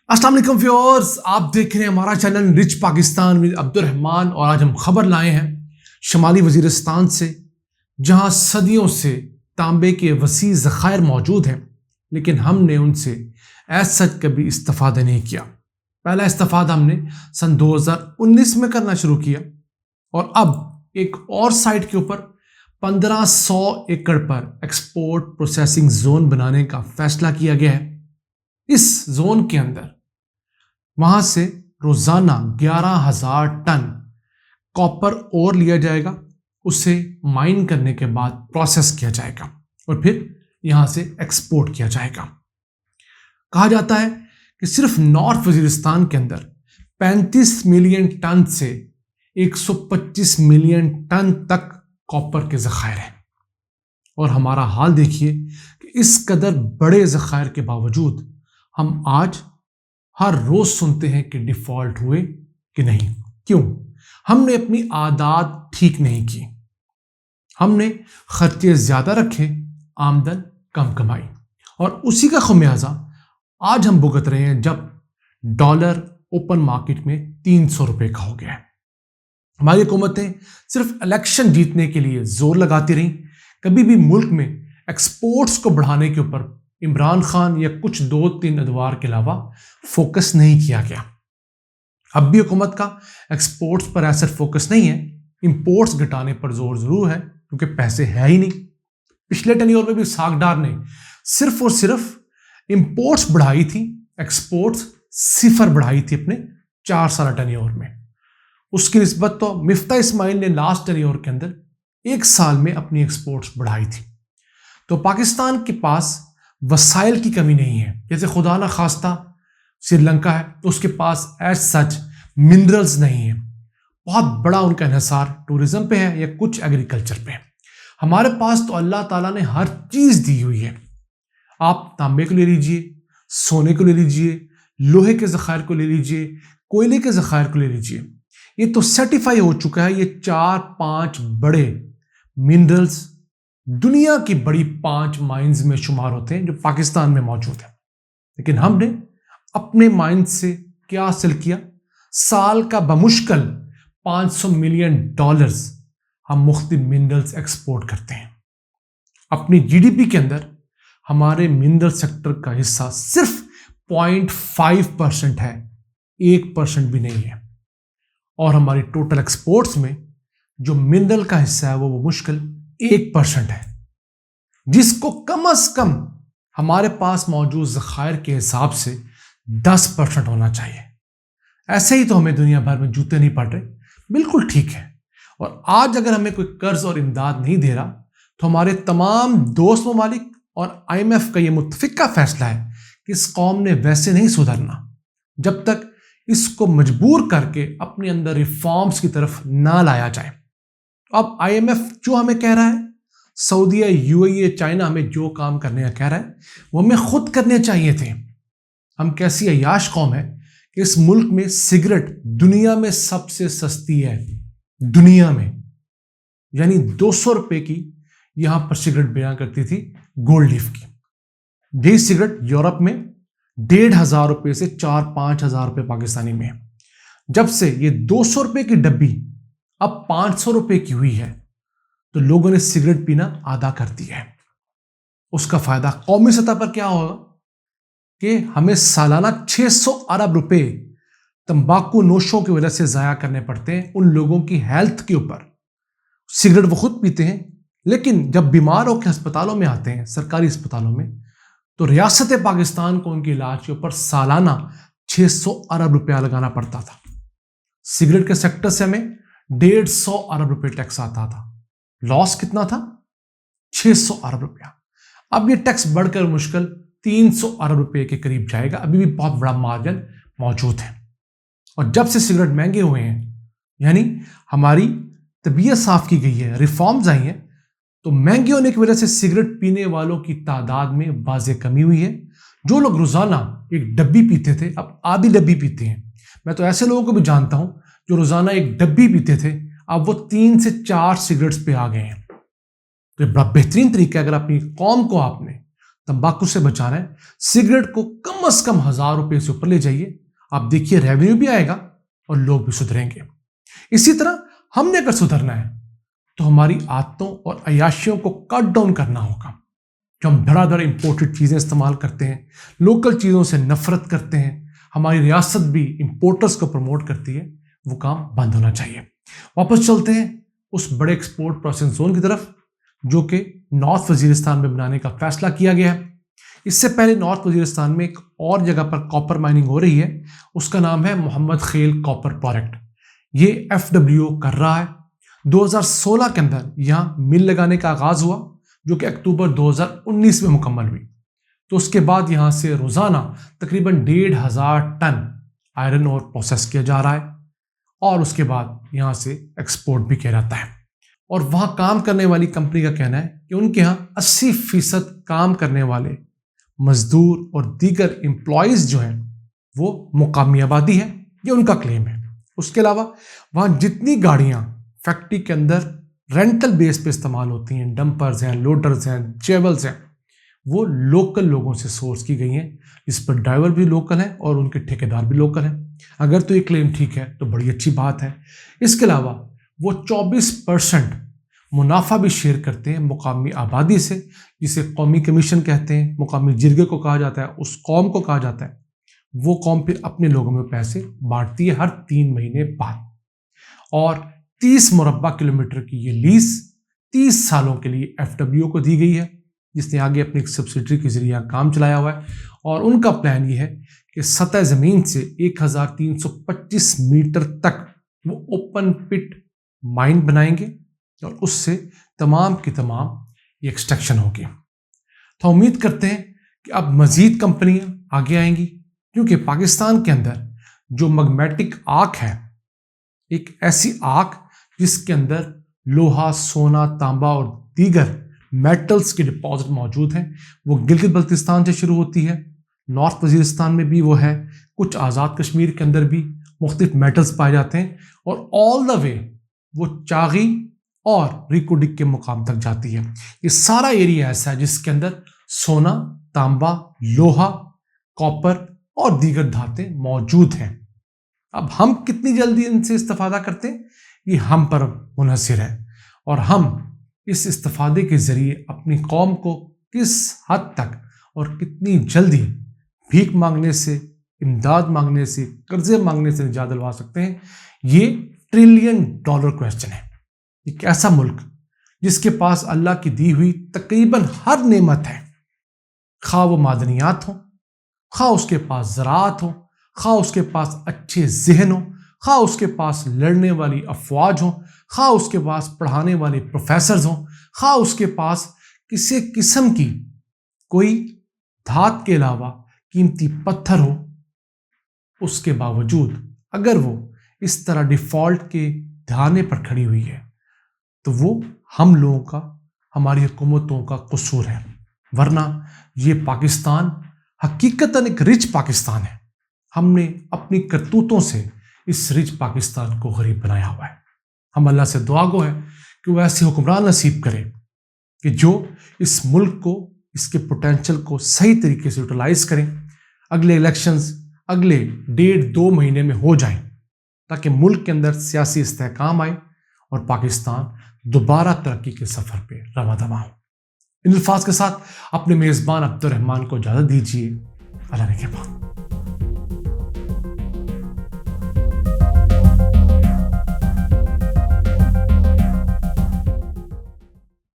अस्सलाम वालेकुम व्यूअर्स, आप देख रहे हैं हमारा channel rich Pakistan with Abdurrahman. और आज हम खबर लाए हैं शुमाली वजीरिस्तान से, जहां सदियों से तांबे के वसी ज़खायर मौजूद हैं, लेकिन हमने उनसे सच कभी इस्तेफादा नहीं किया। पहला इस्तेफादा हमने सन 2019 में करना शुरू किया और अब एक और साइट के ऊपर 1500 एकड़ पर एक्सपोर्ट प्रोसेसिंग जोन बनाने का फैसला किया गया है। इस जोन के अंदर वहां से रोजाना 11,000 टन कॉपर ओर लिया जाएगा, उसे माइन करने के बाद प्रोसेस किया जाएगा और फिर यहां से एक्सपोर्ट किया जाएगा। कहा जाता है कि सिर्फ नॉर्थ वजीरिस्तान के अंदर 35 मिलियन टन से 125 मिलियन टन तक कॉपर के ज़खायर हैं। और हमारा हाल देखिए कि इस कदर बड़े ज़खायर के बावजूद हम आज हर रोज सुनते हैं कि डिफॉल्ट हुए कि नहीं। क्यों? हमने अपनी आदत ठीक नहीं की, हमने खर्चे ज्यादा रखे, आमदन कम कमाई, और उसी का खमियाजा आज हम भुगत रहे हैं जब डॉलर ओपन मार्केट में 300 रुपए का हो गया है। हमारी हुकूमतें सिर्फ इलेक्शन जीतने के लिए जोर लगाती रहीं, कभी भी मुल्क में एक्सपोर्ट्स को बढ़ाने के ऊपर इमरान खान या कुछ 2-3 अदवार के अलावा फोकस नहीं किया गया। अब भी हुकूमत का एक्सपोर्ट्स पर ऐसा फोकस नहीं है, इंपोर्ट्स घटाने पर जोर जरूर है क्योंकि पैसे है ही नहीं। पिछले टेन्योर में भी सागडार ने सिर्फ और सिर्फ इंपोर्ट्स बढ़ाई थी, एक्सपोर्ट्स सिफर बढ़ाई थी अपने 4 साल टेन्योर में। उसकी निस्बत तो मिफ्ता इस्माइल ने लास्ट टेन्योर के अंदर 1 साल में अपनी एक्सपोर्ट्स बढ़ाई थी। तो पाकिस्तान के पास वसाइल की कमी नहीं है। जैसे खुदा ना खास्ता श्रीलंका है तो उसके पास एज सच मिनरल्स नहीं है, बहुत बड़ा उनका इन्हिसार टूरिज्म पे है या कुछ एग्रीकल्चर पे है। हमारे पास तो अल्लाह ताला ने हर चीज दी हुई है। आप तांबे को ले लीजिए, सोने को ले लीजिए, लोहे के ज़खायर को ले लीजिए, कोयले के ज़खायर को ले लीजिए। ये तो सर्टिफाई हो चुका है। ये 4-5 बड़े मिनरल्स दुनिया की बड़ी 5 माइंस में शुमार होते हैं जो पाकिस्तान में मौजूद है। लेकिन हमने अपने माइंस से क्या हासिल किया? साल का बमुश्किल $500 मिलियन हम मुख्तलिफ मिनरल्स एक्सपोर्ट करते हैं। अपनी जीडीपी के अंदर हमारे मिनरल सेक्टर का हिस्सा सिर्फ 0.5% है, 1% भी नहीं है। और हमारी टोटल एक्सपोर्ट्स में जो मिनरल का हिस्सा है वो मुश्किल 1% है, जिसको कम से कम हमारे पास मौजूद ज़खायर के हिसाब से 10% होना चाहिए। ऐसे ही तो हमें दुनिया भर में जूते नहीं पड़ रहे, बिल्कुल ठीक है। और आज अगर हमें कोई कर्ज और इमदाद नहीं दे रहा तो हमारे तमाम दोस्त ममालिक और IMF का ये मुत्तफिका फैसला है कि इस कौम ने वैसे नहीं सुधरना जब तक इसको मजबूर करके अपने अंदर रिफॉर्म्स की तरफ ना लाया जाए। अब IMF जो हमें कह रहा है, सऊदीया, UAE, चाइना हमें जो काम करने का कह रहा है वो हमें खुद करने चाहिए थे। हम कैसी अयाश कौम है कि इस मुल्क में सिगरेट दुनिया में सबसे सस्ती है, दुनिया में। यानी 200 रुपए की यहां पर सिगरेट बयां करती थी गोल्ड लीफ की। यही सिगरेट यूरोप में 1,500 रुपए से 4-5 हजार रुपए पाकिस्तानी में है। जब से ये 200 रुपए की डब्बी अब 500 रुपए की हुई है तो लोगों ने सिगरेट पीना आधा कर दिया है। उसका फायदा कौमी सतह पर क्या होगा कि हमें सालाना 600 अरब रुपए तंबाकू नोशों की वजह से जाया करने पड़ते हैं उन लोगों की हेल्थ के ऊपर। सिगरेट वो खुद पीते हैं, लेकिन जब बीमार होकर अस्पतालों में आते हैं, सरकारी अस्पतालों में, तो रियासत पाकिस्तान को उनके इलाज के ऊपर सालाना 600 अरब रुपया लगाना पड़ता था। सिगरेट के सेक्टर से हमें 150 अरब रुपए टैक्स आता था। लॉस कितना था? 600 अरब रुपया। अब ये टैक्स बढ़कर मुश्किल 300 अरब रुपए के करीब जाएगा। अभी भी बहुत बड़ा मार्जिन मौजूद है। और जब से सिगरेट महंगे हुए हैं, यानी हमारी तबीयत साफ की गई है, रिफॉर्म्स आई हैं, तो महंगे होने की वजह से सिगरेट पीने वालों की तादाद में वाज़े कमी हुई है। जो लोग रोजाना एक डब्बी पीते थे अब आधी डब्बी पीते हैं। मैं तो ऐसे लोगों को भी जानता हूं जो रोजाना एक डब्बी पीते थे, अब वो 3 से 4 सिगरेट्स पे आ गए हैं। तो ये बड़ा बेहतरीन तरीका है। अगर अपनी कौम को आपने تمباکو سے بچانا ہے، سگریٹ کو کم از کم 1000 روپے سے اوپر لے جائیے. آپ دیکھیے ریونیو بھی آئے گا اور لوگ بھی سدھریں گے. اسی طرح ہم نے اگر سدھرنا ہے تو ہماری عادتوں اور عیاشیوں کو کٹ ڈاؤن کرنا ہوگا. جو ہم دھڑا دھڑ امپورٹڈ چیزیں استعمال کرتے ہیں، لوکل چیزوں سے نفرت کرتے ہیں، ہماری ریاست بھی امپورٹرز کو پروموٹ کرتی ہے، وہ کام بند ہونا چاہیے. واپس چلتے ہیں اس بڑے ایکسپورٹ پروسیسنگ زون کی طرف جو کہ نارتھ وزیرستان میں بنانے کا فیصلہ کیا گیا ہے. اس سے پہلے نارتھ وزیرستان میں ایک اور جگہ پر کاپر مائننگ ہو رہی ہے، اس کا نام ہے محمد خیل کاپر پروجیکٹ. یہ FWO کر رہا ہے. 2016 کے اندر یہاں مل لگانے کا آغاز ہوا جو کہ اکتوبر 2019 میں مکمل ہوئی. تو اس کے بعد یہاں سے روزانہ تقریباً 1500 ٹن آئرن اور پروسیس کیا جا رہا ہے اور اس کے بعد یہاں سے ایکسپورٹ بھی کیا جاتا ہے. اور وہاں کام کرنے والی کمپنی کا کہنا ہے کہ ان کے ہاں 80% کام کرنے والے مزدور اور دیگر امپلائیز جو ہیں وہ مقامی آبادی ہے، یہ ان کا کلیم ہے. اس کے علاوہ وہاں جتنی گاڑیاں فیکٹری کے اندر رینٹل بیس پہ استعمال ہوتی ہیں، ڈمپرز ہیں، لوڈرز ہیں، چیولز ہیں، وہ لوکل لوگوں سے سورس کی گئی ہیں، اس پر ڈرائیور بھی لوکل ہیں اور ان کے ٹھیکیدار بھی لوکل ہیں. اگر تو یہ کلیم ٹھیک ہے تو بڑی اچھی بات ہے. اس کے علاوہ وہ 24% منافع بھی شیئر کرتے ہیں مقامی آبادی سے، جسے قومی کمیشن کہتے ہیں، مقامی جرگے کو کہا جاتا ہے، اس قوم کو کہا جاتا ہے. وہ قوم پھر اپنے لوگوں میں پیسے بانٹتی ہے ہر 3 مہینے بعد. اور 30 مربع کلومیٹر کی یہ لیز 30 سالوں کے لیے FWO کو دی گئی ہے، جس نے آگے اپنی ایک سبسیڈری کے ذریعے کام چلایا ہوا ہے. اور ان کا پلان یہ ہے کہ سطح زمین سے 1325 میٹر تک وہ اوپن پٹ مائن بنائیں گے اور اس سے تمام کی تمام یہ ایکسٹریکشن ہوگی. تو امید کرتے ہیں کہ اب مزید کمپنیاں آگے آئیں گی، کیونکہ پاکستان کے اندر جو میگمیٹک آرک ہے، ایک ایسی آرک جس کے اندر لوہا، سونا، تانبا اور دیگر میٹلز کے ڈپازٹ موجود ہیں، وہ گلگت بلتستان سے شروع ہوتی ہے، نارتھ وزیرستان میں بھی وہ ہے، کچھ آزاد کشمیر کے اندر بھی مختلف میٹلز پائے جاتے ہیں، اور آل دا وے وہ چاغی اور ریکوڈک کے مقام تک جاتی ہے. یہ سارا ایریا ایسا ہے جس کے اندر سونا، تانبا، لوہا، کاپر اور دیگر دھاتیں موجود ہیں. اب ہم کتنی جلدی ان سے استفادہ کرتے ہیں یہ ہم پر منحصر ہے، اور ہم اس استفادے کے ذریعے اپنی قوم کو کس حد تک اور کتنی جلدی بھیک مانگنے سے، امداد مانگنے سے، قرضے مانگنے سے نجات دلوا سکتے ہیں، یہ $1 ٹریلین کویسچن ہے. ایک ایسا ملک جس کے پاس اللہ کی دی ہوئی تقریباً ہر نعمت ہے، خواہ وہ معدنیات ہوں، خواہ اس کے پاس زراعت ہو، خواہ اس کے پاس اچھے ذہن ہو، خواہ اس کے پاس لڑنے والی افواج ہوں، خواہ اس کے پاس پڑھانے والے پروفیسرز ہوں، خواہ اس کے پاس کسی قسم کی کوئی دھات کے علاوہ قیمتی پتھر ہو، اس کے باوجود اگر وہ اس طرح ڈیفالٹ کے دھانے پر کھڑی ہوئی ہے تو وہ ہم لوگوں کا، ہماری حکومتوں کا قصور ہے. ورنہ یہ پاکستان حقیقتاً ایک رچ پاکستان ہے. ہم نے اپنی کرتوتوں سے اس رچ پاکستان کو غریب بنایا ہوا ہے. ہم اللہ سے دعا گو ہے کہ وہ ایسے حکمران نصیب کرے کہ جو اس ملک کو، اس کے پوٹینشل کو صحیح طریقے سے یوٹیلائز کریں. اگلے الیکشنز اگلے 1.5-2 مہینے میں ہو جائیں تاکہ ملک کے اندر سیاسی استحکام آئے اور پاکستان دوبارہ ترقی کے سفر پہ رواں دواں ہو. ان الفاظ کے ساتھ اپنے میزبان عبد الرحمان کو اجازت دیجیے. اللہ نے کے بعد.